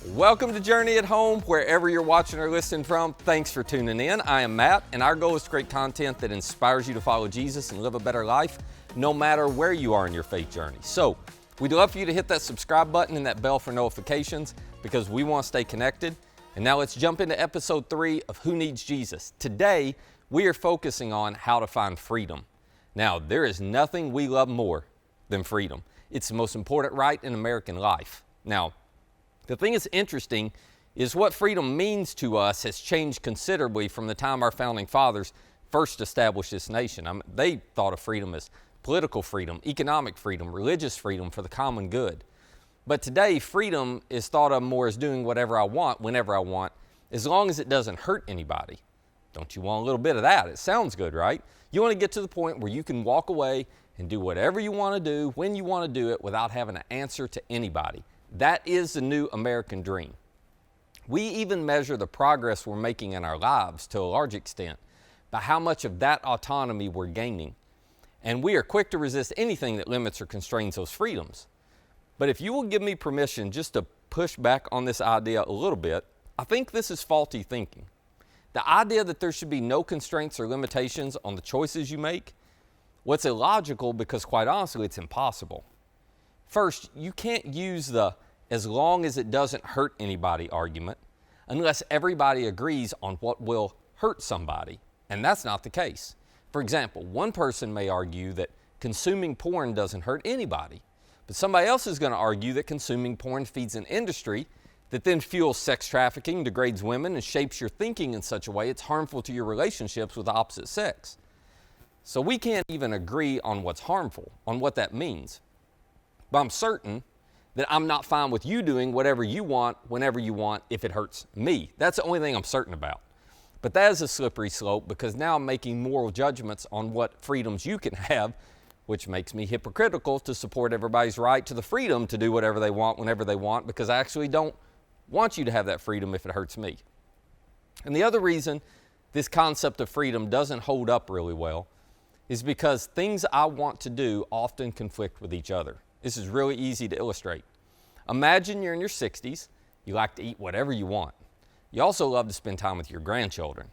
Welcome to Journey at Home, wherever you're watching or listening from. Thanks for tuning in. I am Matt, and our goal is to create content that inspires you to follow Jesus and live a better life, no matter where you are in your faith journey. So, we'd love for you to hit that subscribe button and that bell for notifications because we want to stay connected. And now let's jump into episode 3 of Who Needs Jesus? Today, we are focusing on how to find freedom. Now, there is nothing we love more than freedom. It's the most important right in American life. Now, the thing that's interesting is what freedom means to us has changed considerably from the time our founding fathers first established this nation. They thought of freedom as political freedom, economic freedom, religious freedom for the common good. But today, freedom is thought of more as doing whatever I want, whenever I want, as long as it doesn't hurt anybody. Don't you want a little bit of that? It sounds good, right? You want to get to the point where you can walk away and do whatever you want to do, when you want to do it, without having to answer to anybody. That is the new American dream. We even measure the progress we're making in our lives to a large extent by how much of that autonomy we're gaining. And we are quick to resist anything that limits or constrains those freedoms. But if you will give me permission just to push back on this idea a little bit, I think this is faulty thinking. The idea that there should be no constraints or limitations on the choices you make, what's illogical because quite honestly it's impossible. First, you can't use the as long as it doesn't hurt anybody argument unless everybody agrees on what will hurt somebody, and that's not the case. For example, one person may argue that consuming porn doesn't hurt anybody, but somebody else is going to argue that consuming porn feeds an industry that then fuels sex trafficking, degrades women, and shapes your thinking in such a way it's harmful to your relationships with the opposite sex. So we can't even agree on what's harmful, on what that means. But I'm certain that I'm not fine with you doing whatever you want, whenever you want, if it hurts me. That's the only thing I'm certain about. But that is a slippery slope because now I'm making moral judgments on what freedoms you can have, which makes me hypocritical to support everybody's right to the freedom to do whatever they want, whenever they want, because I actually don't want you to have that freedom if it hurts me. And the other reason this concept of freedom doesn't hold up really well is because things I want to do often conflict with each other. This is really easy to illustrate. Imagine you're in your 60s, you like to eat whatever you want. You also love to spend time with your grandchildren.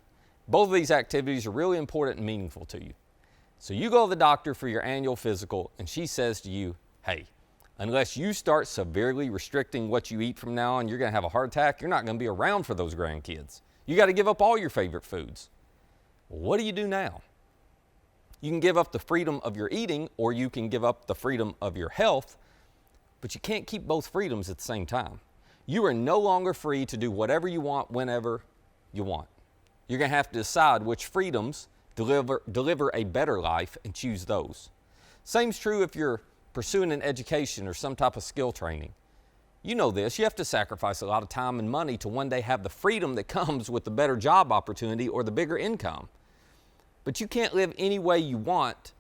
Both of these activities are really important and meaningful to you. So you go to the doctor for your annual physical and she says to you, hey, unless you start severely restricting what you eat from now on, you're going to have a heart attack. You're not going to be around for those grandkids. You got to give up all your favorite foods. Well, what do you do now? You can give up the freedom of your eating or you can give up the freedom of your health, but you can't keep both freedoms at the same time. You are no longer free to do whatever you want whenever you want. You're going to have to decide which freedoms deliver a better life and choose those. Same's true if you're pursuing an education or some type of skill training. You know this, you have to sacrifice a lot of time and money to one day have the freedom that comes with the better job opportunity or the bigger income. But you can't live any way you want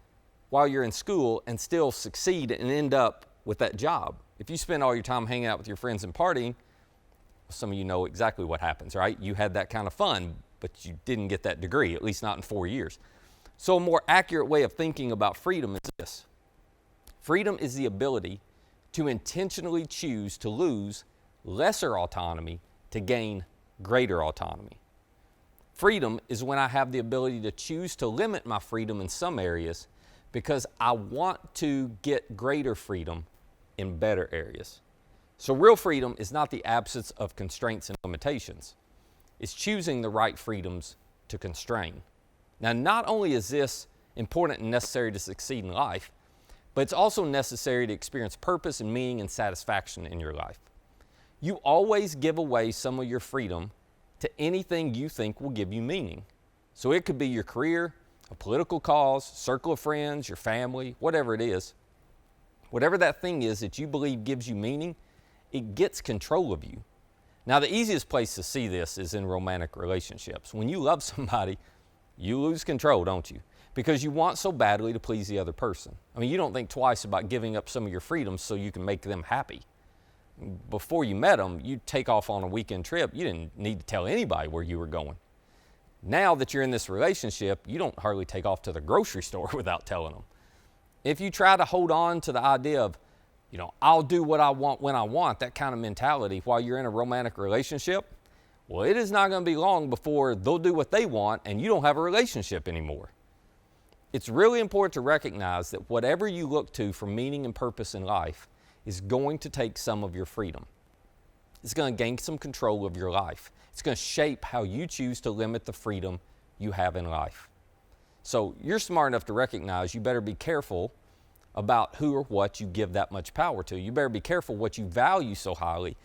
while you're in school and still succeed and end up with that job. If you spend all your time hanging out with your friends and partying, some of you know exactly what happens, right? You had that kind of fun, but you didn't get that degree, at least not in 4 years. So a more accurate way of thinking about freedom is this. Freedom is the ability to intentionally choose to lose lesser autonomy to gain greater autonomy. Freedom is when I have the ability to choose to limit my freedom in some areas because I want to get greater freedom in better areas. So real freedom is not the absence of constraints and limitations. It's choosing the right freedoms to constrain. Now, not only is this important and necessary to succeed in life, but it's also necessary to experience purpose and meaning and satisfaction in your life. You always give away some of your freedom to anything you think will give you meaning. So it could be your career, a political cause, circle of friends, your family, whatever it is. Whatever that thing is that you believe gives you meaning, it gets control of you. Now, the easiest place to see this is in romantic relationships. When you love somebody, you lose control, don't you? Because you want so badly to please the other person. I mean, you don't think twice about giving up some of your freedoms so you can make them happy. Before you met them, you'd take off on a weekend trip. You didn't need to tell anybody where you were going. Now that you're in this relationship, you don't hardly take off to the grocery store without telling them. If you try to hold on to the idea of, I'll do what I want when I want, that kind of mentality while you're in a romantic relationship, well, it is not going to be long before they'll do what they want and you don't have a relationship anymore. It's really important to recognize that whatever you look to for meaning and purpose in life is going to take some of your freedom. It's going to gain some control of your life. It's going to shape how you choose to limit the freedom you have in life. So you're smart enough to recognize you better be careful about who or what you give that much power to. You better be careful what you value so highly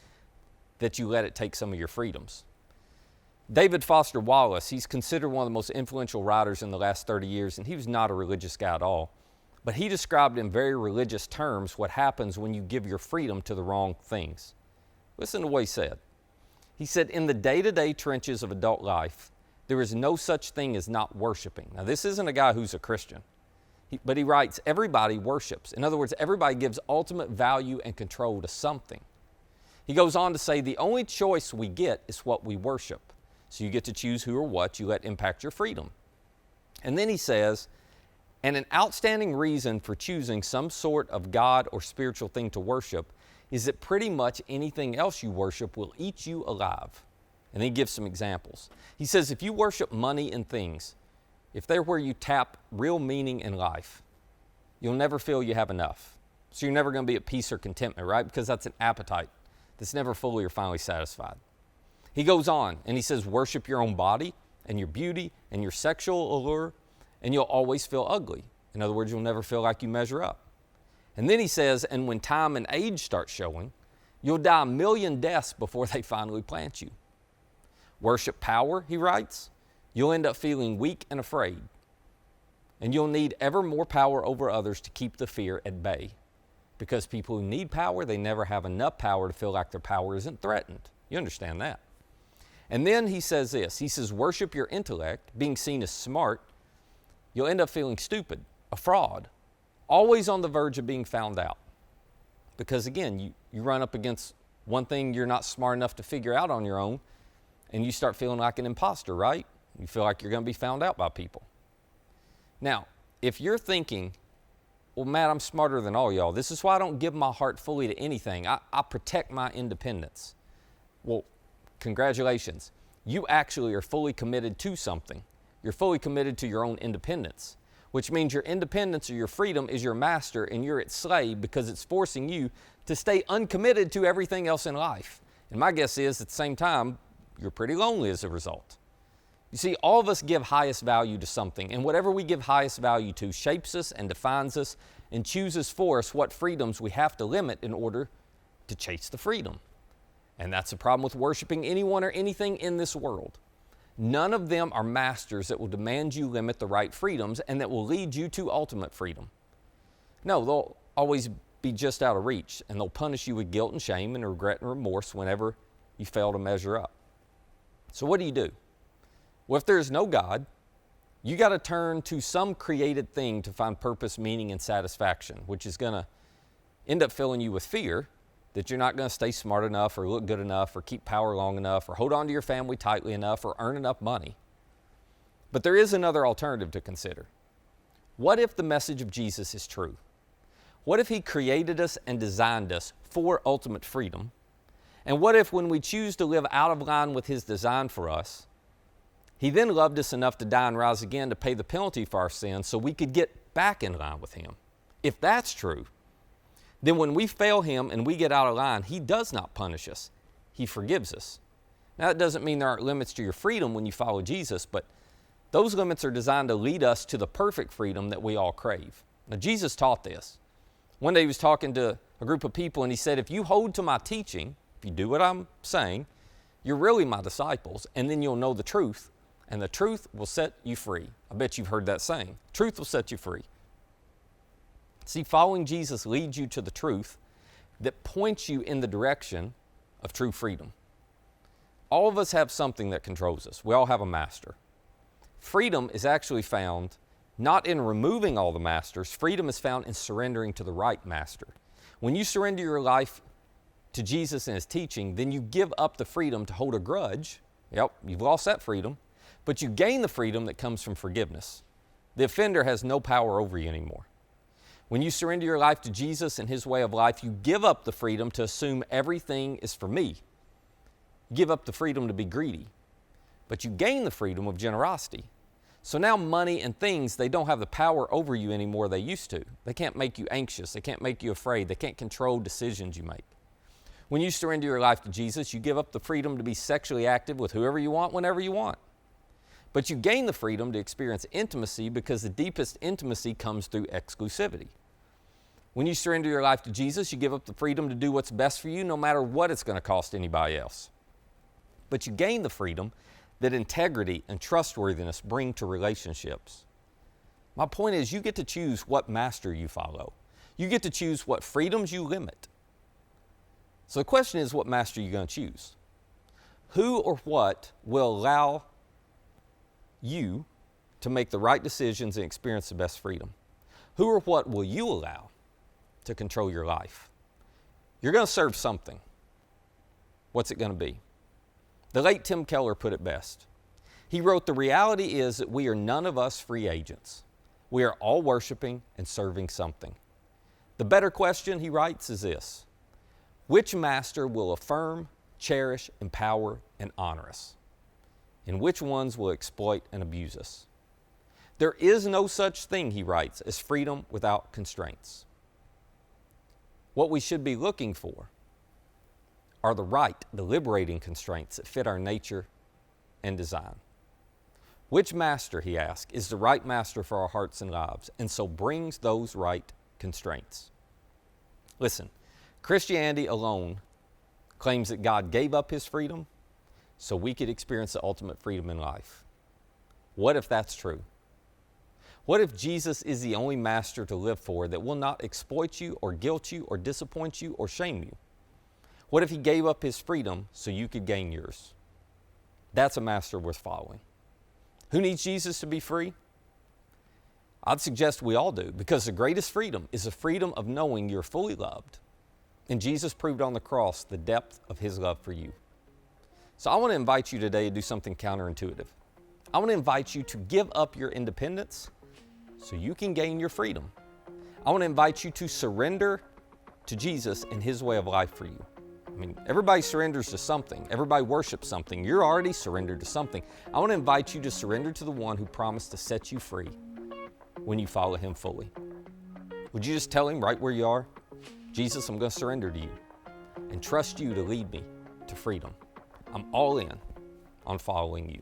that you let it take some of your freedoms. David Foster Wallace, he's considered one of the most influential writers in the last 30 years, and he was not a religious guy at all. But he described in very religious terms what happens when you give your freedom to the wrong things. Listen to what he said. He said, in the day-to-day trenches of adult life, there is no such thing as not worshiping. Now, this isn't a guy who's a Christian, but he writes, everybody worships. In other words, everybody gives ultimate value and control to something. He goes on to say, the only choice we get is what we worship. So you get to choose who or what you let impact your freedom. And then he says, and an outstanding reason for choosing some sort of God or spiritual thing to worship is that pretty much anything else you worship will eat you alive. And he gives some examples. He says, if you worship money and things, if they're where you tap real meaning in life, you'll never feel you have enough. So you're never going to be at peace or contentment, right? Because that's an appetite that's never fully or finally satisfied. He goes on and he says, worship your own body and your beauty and your sexual allure, and you'll always feel ugly. In other words, you'll never feel like you measure up. And then he says, and when time and age start showing, you'll die a million deaths before they finally plant you. Worship power, he writes, you'll end up feeling weak and afraid. And you'll need ever more power over others to keep the fear at bay. Because people who need power, they never have enough power to feel like their power isn't threatened. You understand that. And then he says this, he says, worship your intellect, being seen as smart, you'll end up feeling stupid, a fraud, always on the verge of being found out. Because again, you run up against one thing you're not smart enough to figure out on your own, and you start feeling like an imposter, right? You feel like you're going to be found out by people. Now, if you're thinking, well, Matt, I'm smarter than all y'all. This is why I don't give my heart fully to anything. I protect my independence. Well, congratulations. You actually are fully committed to something. You're fully committed to your own independence, which means your independence or your freedom is your master and you're its slave because it's forcing you to stay uncommitted to everything else in life. And my guess is at the same time, you're pretty lonely as a result. You see, all of us give highest value to something, and whatever we give highest value to shapes us and defines us and chooses for us what freedoms we have to limit in order to chase the freedom. And that's the problem with worshiping anyone or anything in this world. None of them are masters that will demand you limit the right freedoms and that will lead you to ultimate freedom. No, they'll always be just out of reach, and they'll punish you with guilt and shame and regret and remorse whenever you fail to measure up. So what do? Well, if there's no God, you got to turn to some created thing to find purpose, meaning, and satisfaction, which is going to end up filling you with fear that you're not going to stay smart enough or look good enough or keep power long enough or hold on to your family tightly enough or earn enough money. But there is another alternative to consider. What if the message of Jesus is true? What if he created us and designed us for ultimate freedom? And what if when we choose to live out of line with his design for us, he then loved us enough to die and rise again to pay the penalty for our sins so we could get back in line with him? If that's true, then when we fail him and we get out of line, he does not punish us. He forgives us. Now, that doesn't mean there aren't limits to your freedom when you follow Jesus, but those limits are designed to lead us to the perfect freedom that we all crave. Now, Jesus taught this. One day he was talking to a group of people and he said, if you hold to my teaching, if you do what I'm saying, you're really my disciples, and then you'll know the truth, and the truth will set you free. I bet you've heard that saying. Truth will set you free. See, following Jesus leads you to the truth that points you in the direction of true freedom. All of us have something that controls us. We all have a master. Freedom is actually found not in removing all the masters. Freedom is found in surrendering to the right master. When you surrender your life to Jesus and his teaching, then you give up the freedom to hold a grudge. Yep, you've lost that freedom. But you gain the freedom that comes from forgiveness. The offender has no power over you anymore. When you surrender your life to Jesus and His way of life, you give up the freedom to assume everything is for me. You give up the freedom to be greedy, but you gain the freedom of generosity. So now money and things, they don't have the power over you anymore they used to. They can't make you anxious. They can't make you afraid. They can't control decisions you make. When you surrender your life to Jesus, you give up the freedom to be sexually active with whoever you want, whenever you want. But you gain the freedom to experience intimacy because the deepest intimacy comes through exclusivity. When you surrender your life to Jesus, you give up the freedom to do what's best for you no matter what it's going to cost anybody else. But you gain the freedom that integrity and trustworthiness bring to relationships. My point is, you get to choose what master you follow. You get to choose what freedoms you limit. So the question is, what master are you going to choose? Who or what will allow you to make the right decisions and experience the best freedom? Who or what will you allow to control your life? You're going to serve something. What's it going to be? The late Tim Keller put it best. He wrote, "The reality is that we are none of us free agents. We are all worshiping and serving something. The better question," he writes, "is this: which master will affirm, cherish, empower, and honor us? And which ones will exploit and abuse us? There is no such thing," he writes, "as freedom without constraints." What we should be looking for are the liberating constraints that fit our nature and design. Which master, he asks, is the right master for our hearts and lives, and so brings those right constraints? Listen, Christianity alone claims that God gave up His freedom so we could experience the ultimate freedom in life. What if that's true? What if Jesus is the only master to live for that will not exploit you or guilt you or disappoint you or shame you? What if He gave up His freedom so you could gain yours? That's a master worth following. Who needs Jesus to be free? I'd suggest we all do, because the greatest freedom is the freedom of knowing you're fully loved. And Jesus proved on the cross the depth of His love for you. So I want to invite you today to do something counterintuitive. I want to invite you to give up your independence so you can gain your freedom. I want to invite you to surrender to Jesus and His way of life for you. I mean, everybody surrenders to something. Everybody worships something. You're already surrendered to something. I want to invite you to surrender to the one who promised to set you free when you follow Him fully. Would you just tell Him right where you are, "Jesus, I'm going to surrender to you and trust you to lead me to freedom. I'm all in on following you."